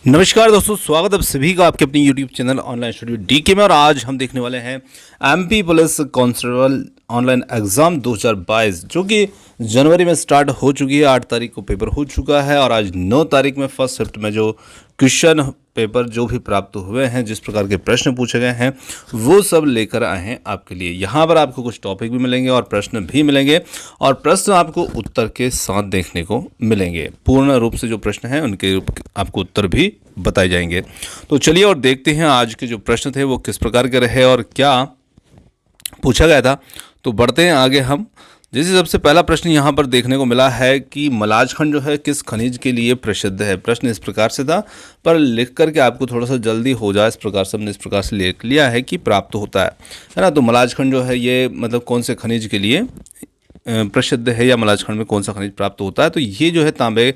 नमस्कार दोस्तों, स्वागत है आप सभी का आपके अपनी YouTube channel online studio DK में। और आज हम देखने वाले हैं MP police constable online exam 2022 जो कि जनवरी में स्टार्ट हो चुकी है। 8 तारीख को पेपर हो चुका है और आज 9 तारीख में फर्स्ट शिफ्ट में जो क्वेश्चन पेपर जो भी प्राप्त हुए हैं, जिस प्रकार के प्रश्न पूछे गए हैं, वो सब लेकर आए हैं आपके लिए। यहाँ पर आपको कुछ टॉपिक भी मिलेंगे और प्रश्न भी मिलेंगे और प्रश्न आपको उत्तर के साथ देखने को मिलेंगे। पूर्ण रूप से जो प्रश्न हैं उनके आपको उत्तर भी बताए जाएंगे। तो चलिए और देखते हैं आज के जो प्रश्न थे वो किस प्रकार के रहे और क्या पूछा गया था। तो बढ़ते हैं आगे हम। जैसे सबसे पहला प्रश्न यहाँ पर देखने को मिला है कि मलाजखंड जो है किस खनिज के लिए प्रसिद्ध है। प्रश्न इस प्रकार से था, पर लिख करके आपको थोड़ा सा जल्दी हो जाए इस प्रकार से हमने इस प्रकार से लिख लिया है कि प्राप्त होता है ना। तो मलाजखंड जो है ये मतलब कौन से खनिज के लिए प्रसिद्ध है या मलाजखंड में कौन सा खनिज प्राप्त होता है, तो ये जो है तांबे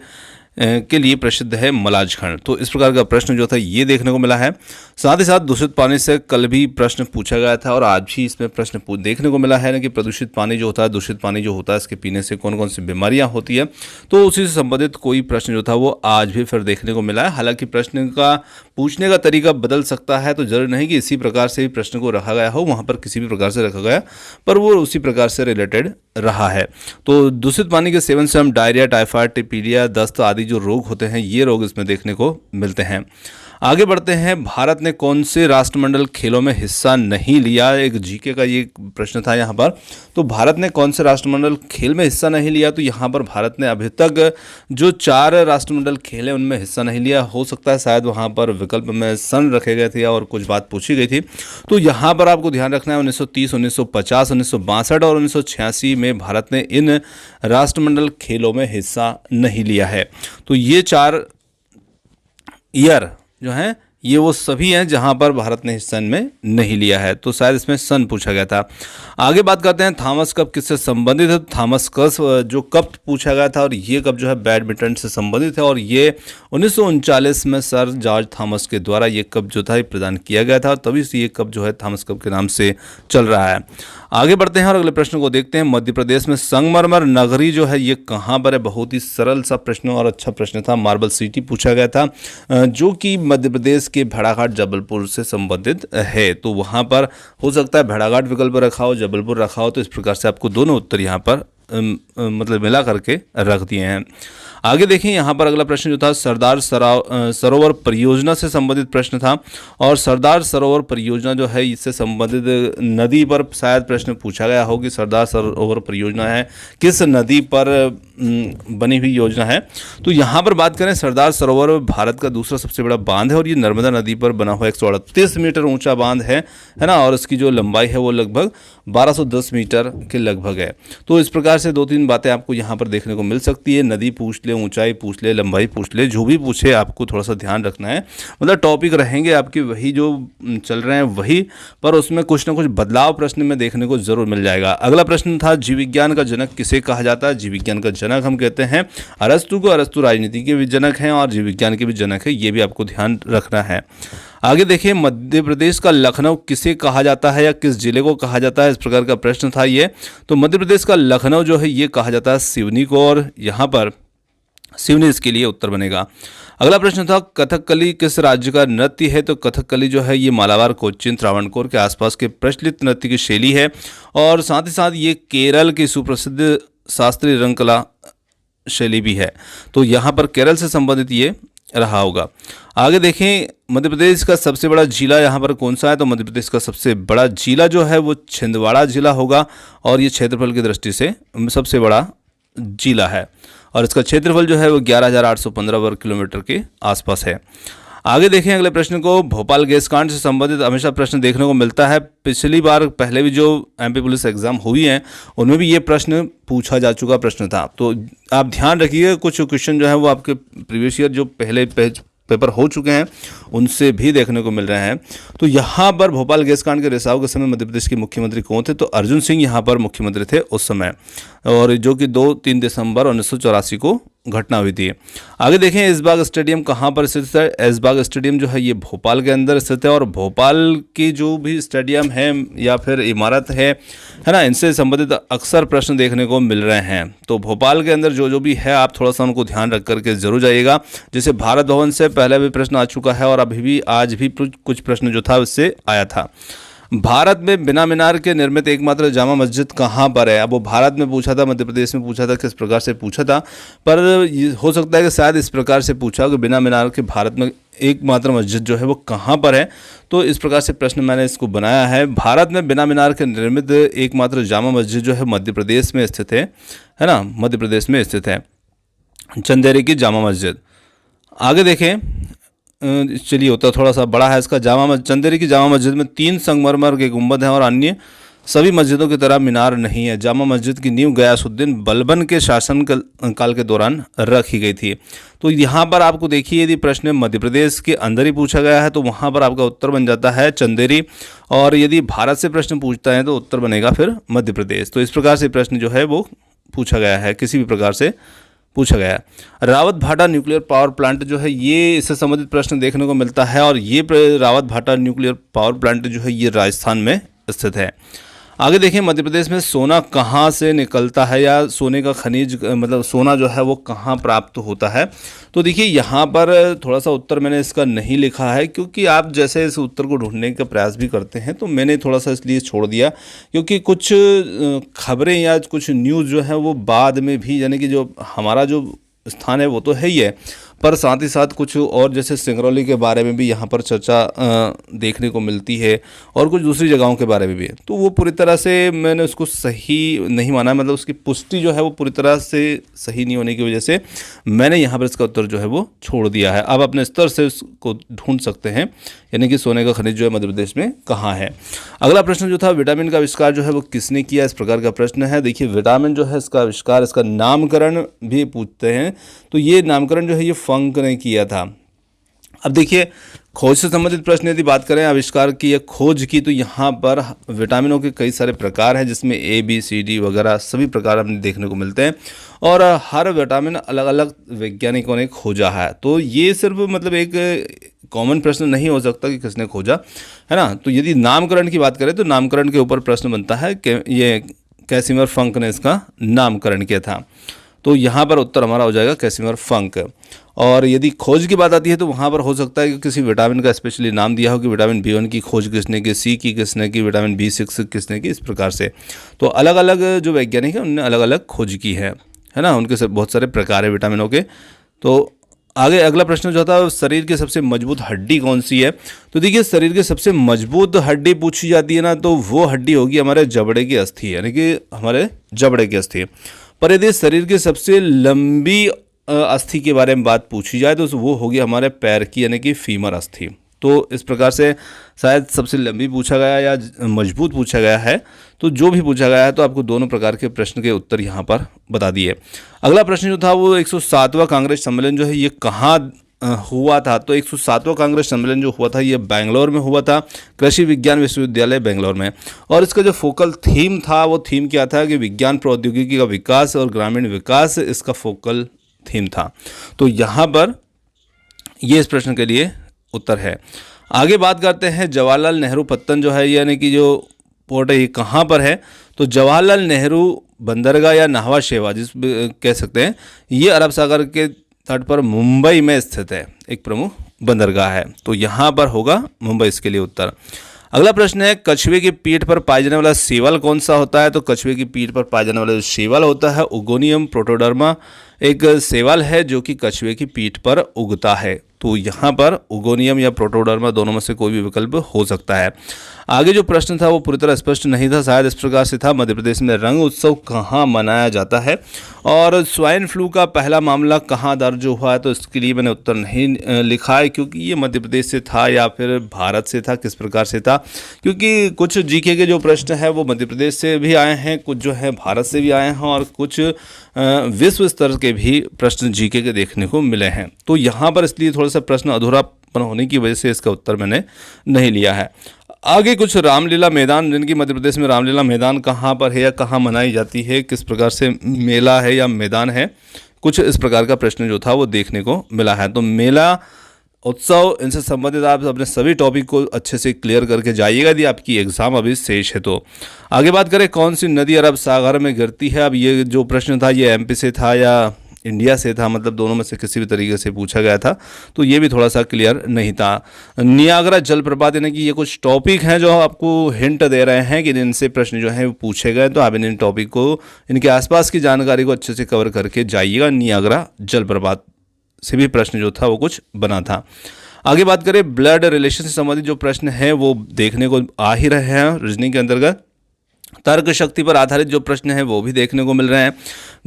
के लिए प्रसिद्ध है मलाजखंड। तो इस प्रकार का प्रश्न जो था ये देखने को मिला है। साथ ही साथ दूषित पानी से कल भी प्रश्न पूछा गया था और आज भी इसमें प्रश्न देखने को मिला है ना कि प्रदूषित पानी जो होता है, दूषित पानी जो होता है, इसके पीने से कौन कौन सी बीमारियां होती है। तो उसी से संबंधित कोई प्रश्न जो था वो आज भी फिर देखने को मिला है। हालांकि प्रश्न का पूछने का तरीका बदल सकता है, तो जरूर नहीं कि इसी प्रकार से ही प्रश्न को रखा गया हो, वहाँ पर किसी भी प्रकार से रखा गया, पर वो उसी प्रकार से रिलेटेड रहा है। तो दूषित पानी के सेवन से हम डायरिया, टाइफाइड, टिपीलिया, दस्त आदि जो रोग होते हैं, ये रोग इसमें देखने को मिलते हैं। आगे बढ़ते हैं। भारत ने कौन से राष्ट्रमंडल खेलों में हिस्सा नहीं लिया। एक जीके का ये प्रश्न था यहाँ पर। तो भारत ने कौन से राष्ट्रमंडल खेल में हिस्सा नहीं लिया, तो यहाँ पर भारत ने अभी तक जो 4 राष्ट्रमंडल खेल हैं उनमें हिस्सा नहीं लिया। हो सकता है शायद वहाँ पर विकल्प में सन रखे गए थे और कुछ बात पूछी गई थी। तो यहाँ पर आपको ध्यान रखना है 1930, 1950, 1962 और 1986 में भारत ने इन राष्ट्रमंडल खेलों में हिस्सा नहीं लिया है। तो ये 4 ईयर जो हैं ये वो सभी हैं जहां पर भारत ने हिस्सा में नहीं लिया है। तो शायद इसमें सन पूछा गया था। आगे बात करते हैं थॉमस कप किससे संबंधित है। थॉमस कप जो कप पूछा गया था और ये कप जो है बैडमिंटन से संबंधित है और ये 1939 में सर जॉर्ज थॉमस के द्वारा ये कप जो था ये प्रदान किया गया था, तभी से ये कप जो है थॉमस कप के नाम से चल रहा है। आगे बढ़ते हैं और अगले प्रश्न को देखते हैं। मध्य प्रदेश में संगमरमर नगरी जो है ये कहाँ पर है। बहुत ही सरल सा प्रश्न और अच्छा प्रश्न था। मार्बल सिटी पूछा गया था जो कि मध्य प्रदेश के भेड़ाघाट जबलपुर से संबंधित है। तो वहाँ पर हो सकता है भेड़ाघाट विकल्प रखा हो, जबलपुर रखा हो, तो इस प्रकार से आपको दोनों उत्तर यहाँ पर मतलब मिला करके रख दिए हैं। आगे देखें यहाँ पर अगला प्रश्न जो था सरदार सरोवर परियोजना से संबंधित प्रश्न था और सरदार सरोवर परियोजना जो है इससे संबंधित नदी पर शायद प्रश्न पूछा गया हो कि सरदार सरोवर परियोजना है किस नदी पर बनी हुई योजना है। तो यहाँ पर बात करें, सरदार सरोवर भारत का दूसरा सबसे बड़ा बांध है और ये नर्मदा नदी पर बना हुआ 138 मीटर ऊंचा बांध है ना, और इसकी जो लंबाई है वो लगभग 1210 मीटर के लगभग है। तो इस प्रकार से 2-3 बातें आपको यहाँ पर देखने को मिल सकती है। नदी पूछ ले, ऊंचाई पूछ ले, लंबाई पूछ ले, जो भी पूछे आपको थोड़ा सा ध्यान रखना है। मतलब टॉपिक रहेंगे आपके वही जो चल रहे हैं वही, पर उसमें कुछ ना कुछ बदलाव प्रश्न में देखने को जरूर मिल जाएगा। अगला प्रश्न था जीव विज्ञान का जनक किसे कहा जाता है। जीव विज्ञान का जनक हम कहते हैं अरस्तु को। अरस्तु राजनीति के भी जनक हैं और जीव विज्ञान के भी जनक है, ये भी आपको ध्यान रखना है। आगे देखिए, मध्य प्रदेश का लखनऊ किसे कहा जाता है या किस जिले को कहा जाता है, इस प्रकार का प्रश्न था ये। तो मध्य प्रदेश का लखनऊ जो है ये कहा जाता है सिवनी को और यहाँ पर सिवनी इसके लिए उत्तर बनेगा। अगला प्रश्न था कथकली किस राज्य का नृत्य है। तो कथकली जो है ये मालाबार, कोचीन, त्रावणकोर के आसपास के प्रचलित नृत्य की शैली है और साथ ही साथ ये केरल की सुप्रसिद्ध शास्त्रीय रंग कला शैली भी है। तो यहाँ पर केरल से संबंधित ये रहा होगा। आगे देखें, मध्य प्रदेश का सबसे बड़ा जिला यहाँ पर कौन सा है। तो मध्य प्रदेश का सबसे बड़ा जिला जो है वो छिंदवाड़ा जिला होगा और ये क्षेत्रफल की दृष्टि से सबसे बड़ा जिला है और इसका क्षेत्रफल जो है वो 11,815 वर्ग किलोमीटर के आसपास है। आगे देखें अगले प्रश्न को। भोपाल गैस कांड से संबंधित हमेशा प्रश्न देखने को मिलता है। पिछली बार पहले भी जो एमपी पुलिस एग्जाम हुई हैं उनमें भी ये प्रश्न पूछा जा चुका प्रश्न था। तो आप ध्यान रखिए, कुछ क्वेश्चन जो है वो आपके प्रीवियस ईयर जो पहले पेपर हो चुके हैं उनसे भी देखने को मिल रहे हैं। तो यहाँ पर भोपाल गैस कांड के रिसाव के समय मध्य प्रदेश के मुख्यमंत्री कौन थे। तो अर्जुन सिंह यहाँ पर मुख्यमंत्री थे उस समय, और जो कि 2-3 दिसंबर 1984 को घटना हुई थी। आगे देखें, ऐशबाग स्टेडियम कहाँ पर स्थित है। ऐशबाग स्टेडियम जो है ये भोपाल के अंदर स्थित है, और भोपाल की जो भी स्टेडियम है या फिर इमारत है ना, इनसे संबंधित अक्सर प्रश्न देखने को मिल रहे हैं। तो भोपाल के अंदर जो जो भी है आप थोड़ा सा उनको ध्यान रख करके जरूर जाइएगा। जैसे भारत भवन से पहले भी प्रश्न आ चुका है, और अभी भी आज भी कुछ प्रश्न जो था उससे आया था। भारत में बिना मीनार के निर्मित एकमात्र जामा मस्जिद कहाँ पर है। अब वो भारत में पूछा था, मध्य प्रदेश में पूछा था, किस प्रकार से पूछा था, पर हो सकता है कि शायद इस प्रकार से पूछा कि बिना मीनार के भारत में एकमात्र मस्जिद जो है वो कहाँ पर है। तो इस प्रकार से प्रश्न मैंने इसको बनाया है। भारत में बिना मीनार के निर्मित एकमात्र जामा मस्जिद जो है मध्य प्रदेश में स्थित है ना, मध्य प्रदेश में स्थित है चंदेरी की जामा मस्जिद। आगे देखें, चलिए होता थोड़ा सा बड़ा है इसका। चंदेरी की जामा मस्जिद में 3 संगमरमर के गुंबद हैं और अन्य सभी मस्जिदों की तरह मीनार नहीं है। जामा मस्जिद की नींव गयासुद्दीन बलबन के शासन काल के दौरान रखी गई थी। तो यहाँ पर आपको देखिए, यदि प्रश्न मध्य प्रदेश के अंदर ही पूछा गया है तो वहाँ पर आपका उत्तर बन जाता है चंदेरी, और यदि भारत से प्रश्न पूछता है तो उत्तर बनेगा फिर मध्य प्रदेश। तो इस प्रकार से प्रश्न जो है वो पूछा गया है, किसी भी प्रकार से पूछा गया है। रावत भाटा न्यूक्लियर पावर प्लांट जो है ये इससे संबंधित प्रश्न देखने को मिलता है, और ये रावत भाटा न्यूक्लियर पावर प्लांट जो है ये राजस्थान में स्थित है। आगे देखें, मध्य प्रदेश में सोना कहाँ से निकलता है, या सोने का खनिज मतलब सोना जो है वो कहाँ प्राप्त होता है। तो देखिए यहाँ पर थोड़ा सा उत्तर मैंने इसका नहीं लिखा है, क्योंकि आप जैसे इस उत्तर को ढूंढने का प्रयास भी करते हैं तो मैंने थोड़ा सा इसलिए छोड़ दिया, क्योंकि कुछ खबरें या कुछ न्यूज़ जो है वो बाद में भी, यानी कि जो हमारा जो स्थान है वो तो है ही है, पर साथ ही साथ कुछ और जैसे सिंगरौली के बारे में भी यहाँ पर चर्चा देखने को मिलती है, और कुछ दूसरी जगहों के बारे में भी है। तो वो पूरी तरह से मैंने उसको सही नहीं माना, मतलब उसकी पुष्टि जो है वो पूरी तरह से सही नहीं होने की वजह से मैंने यहाँ पर इसका उत्तर जो है वो छोड़ दिया है। आप अपने स्तर से उसको ढूंढ सकते हैं, यानी कि सोने का खनिज जो है मध्य प्रदेश में कहाँ है। अगला प्रश्न जो था, विटामिन का आविष्कार जो है वो किसने किया, इस प्रकार का प्रश्न है। देखिए विटामिन जो है इसका आविष्कार, इसका नामकरण भी पूछते हैं, तो ये नामकरण जो है ये फंक ने किया था। अब देखिए खोज से संबंधित प्रश्न यदि बात करें आविष्कार की या खोज की, तो यहाँ पर विटामिनों के कई सारे प्रकार हैं, जिसमें ए बी सी डी वगैरह सभी प्रकार हमें देखने को मिलते हैं, और हर विटामिन अलग अलग वैज्ञानिकों ने खोजा है। तो ये सिर्फ मतलब एक कॉमन प्रश्न नहीं हो सकता कि किसने खोजा, है ना। तो यदि नामकरण की बात करें तो नामकरण के ऊपर प्रश्न बनता है कि ये कैसिमिर फंक ने इसका नामकरण किया था। तो यहाँ पर उत्तर हमारा हो जाएगा कैसिमिर फंक। और यदि खोज की बात आती है तो वहाँ पर हो सकता है कि किसी विटामिन का स्पेशली नाम दिया हो कि विटामिन B1 की खोज किसने की, सी की किसने की, विटामिन B6 किसने की, इस प्रकार से। तो अलग अलग जो वैज्ञानिक हैं उन्होंने अलग अलग खोज की है ना। उनके बहुत सारे प्रकार है विटामिनों के। तो आगे अगला प्रश्न जो था, शरीर की सबसे मजबूत हड्डी कौन सी है। तो देखिए शरीर की सबसे मजबूत हड्डी पूछी जाती है ना, तो वो हड्डी होगी हमारे जबड़े की अस्थि, यानी कि हमारे जबड़े की अस्थि। पर यदि शरीर की सबसे लंबी अस्थि के बारे में बात पूछी जाए तो वो होगी हमारे पैर की, यानी कि फीमर अस्थि। तो इस प्रकार से शायद सबसे लंबी पूछा गया या मजबूत पूछा गया है, तो जो भी पूछा गया है तो आपको दोनों प्रकार के प्रश्न के उत्तर यहाँ पर बता दिए। अगला प्रश्न जो था वो 107वां कांग्रेस सम्मेलन जो है ये कहाँ हुआ था। तो 107वां कांग्रेस सम्मेलन जो हुआ था ये बेंगलोर में हुआ था, कृषि विज्ञान विश्वविद्यालय बेंगलोर में। और इसका जो फोकल थीम था वो थीम क्या था कि विज्ञान प्रौद्योगिकी का विकास और ग्रामीण विकास, इसका फोकल थीम था। तो यहाँ पर ये इस प्रश्न के लिए उत्तर है। आगे बात करते हैं जवाहरलाल नेहरू पत्तन जो है, यानी कि जो पोर्ट है ये कहाँ पर है। तो जवाहरलाल नेहरू बंदरगाह या नाहवा शेवा जिस कह सकते हैं, ये अरब सागर के तट पर मुंबई में स्थित है, एक प्रमुख बंदरगाह है। तो यहाँ पर होगा मुंबई, इसके लिए उत्तर। अगला प्रश्न है, कछुए की पीठ पर पाया जाने वाला शैवाल कौन सा होता है। तो कछुए की पीठ पर पाया जाने वाला जो शैवाल होता है ओगोनियम प्रोटोडर्मा एक शैवाल है जो कि कछुए की पीठ पर उगता है। तो यहाँ पर ओगोनियम या प्रोटोडर्मा दोनों में से कोई भी विकल्प हो सकता है। आगे जो प्रश्न था वो पूरी तरह स्पष्ट नहीं था, शायद इस प्रकार से था, मध्य प्रदेश में रंग उत्सव कहाँ मनाया जाता है और स्वाइन फ्लू का पहला मामला कहाँ दर्ज हुआ है। तो इसके लिए मैंने उत्तर नहीं लिखा है, क्योंकि ये मध्य प्रदेश से था या फिर भारत से था, किस प्रकार से था। क्योंकि कुछ जीके के जो प्रश्न है वो मध्य प्रदेश से भी आए हैं, कुछ जो है भारत से भी आए हैं, और कुछ विश्व स्तर के भी प्रश्न जीके के देखने को मिले हैं। तो यहाँ पर इसलिए थोड़ा सा प्रश्न अधूरापन होने की वजह से इसका उत्तर मैंने नहीं लिया है। आगे कुछ रामलीला मैदान, जिनकी मध्य प्रदेश में रामलीला मैदान कहाँ पर है या कहाँ मनाई जाती है, किस प्रकार से मेला है या मैदान है, कुछ इस प्रकार का प्रश्न जो था वो देखने को मिला है। तो मेला उत्सव इनसे संबंधित आप अपने सभी टॉपिक को अच्छे से क्लियर करके जाइएगा यदि आपकी एग्ज़ाम अभी शेष है तो। आगे बात करें कौन सी नदी अरब सागर में गिरती है। अब ये जो प्रश्न था ये एमपी से था या इंडिया से था, मतलब दोनों में से किसी भी तरीके से पूछा गया था, तो ये भी थोड़ा सा क्लियर नहीं था। नियाग्रा जलप्रपात, यानी कि ये कुछ टॉपिक हैं जो आपको हिंट दे रहे हैं कि इनसे प्रश्न जो है वो पूछे गए, तो आप इन टॉपिक को, इनके आसपास की जानकारी को अच्छे से कवर करके जाइएगा। नियाग्रा जलप्रपात से भी प्रश्न जो था वो कुछ बना था। आगे बात करें ब्लड रिलेशन से संबंधित जो प्रश्न है वो देखने को आ ही रहे हैं रीजनिंग के अंतर्गत। तर्क शक्ति पर आधारित जो प्रश्न है वो भी देखने को मिल रहे हैं।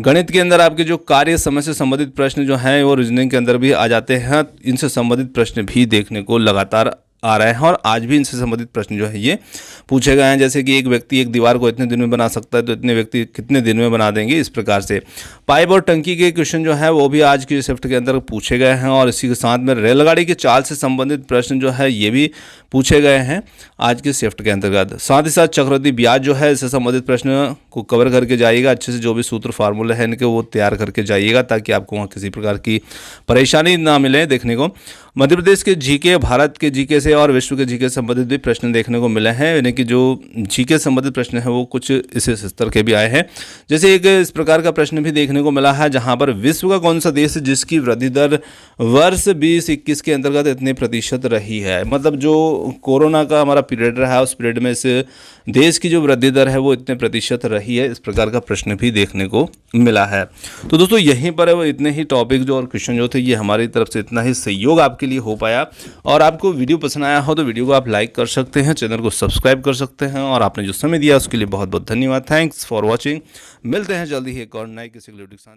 गणित के अंदर आपके जो कार्य समय से संबंधित प्रश्न जो हैं वो रीजनिंग के अंदर भी आ जाते हैं। इनसे संबंधित प्रश्न भी देखने को लगातार आ रहे हैं और आज भी इनसे संबंधित प्रश्न जो है ये पूछे गए हैं। जैसे कि एक व्यक्ति एक दीवार को इतने दिन में बना सकता है तो इतने व्यक्ति कितने दिन में बना देंगे, इस प्रकार से। पाइप और टंकी के क्वेश्चन जो है वो भी आज की शिफ्ट के अंदर पूछे गए हैं और इसी के साथ में रेलगाड़ी की चाल से संबंधित प्रश्न जो है ये भी पूछे गए हैं आज की शिफ्ट के अंतर्गत। साथ ही साथ चक्रवृद्धि ब्याज जो है इससे संबंधित प्रश्न को कवर करके जाइएगा अच्छे से। जो भी सूत्र फार्मूले हैं इनके वो तैयार करके जाइएगा ताकि आपको वहाँ किसी प्रकार की परेशानी ना मिले देखने को। मध्य प्रदेश के जीके, भारत के जीके से और विश्व के जीके संबंधित भी प्रश्न देखने को मिले हैं, यानी कि जो जीके संबंधित प्रश्न है वो कुछ इस स्तर के भी आए हैं। जैसे एक इस प्रकार का प्रश्न भी देखने को मिला है जहां पर विश्व का कौन सा देश है जिसकी वृद्धि दर वर्ष 2021 के अंतर्गत इतने प्रतिशत रही है। मतलब जो कोरोना का हमारा पीरियड रहा है उस पीरियड में इस देश की जो वृद्धि दर है वो इतने प्रतिशत रही है, इस प्रकार का प्रश्न भी देखने को मिला है। तो दोस्तों यहीं पर वो इतने ही टॉपिक जो और क्वेश्चन जो थे ये हमारी तरफ से इतना ही सहयोग आपके लिए हो पाया। और आपको वीडियो पसंद आया हो तो वीडियो को आप लाइक कर सकते हैं, चैनल को सब्सक्राइब कर सकते हैं और आपने जो समय दिया उसके लिए बहुत बहुत धन्यवाद। Thanks for watching. मिलते हैं जल्दी ही एक और नए किसी वीडियो के साथ।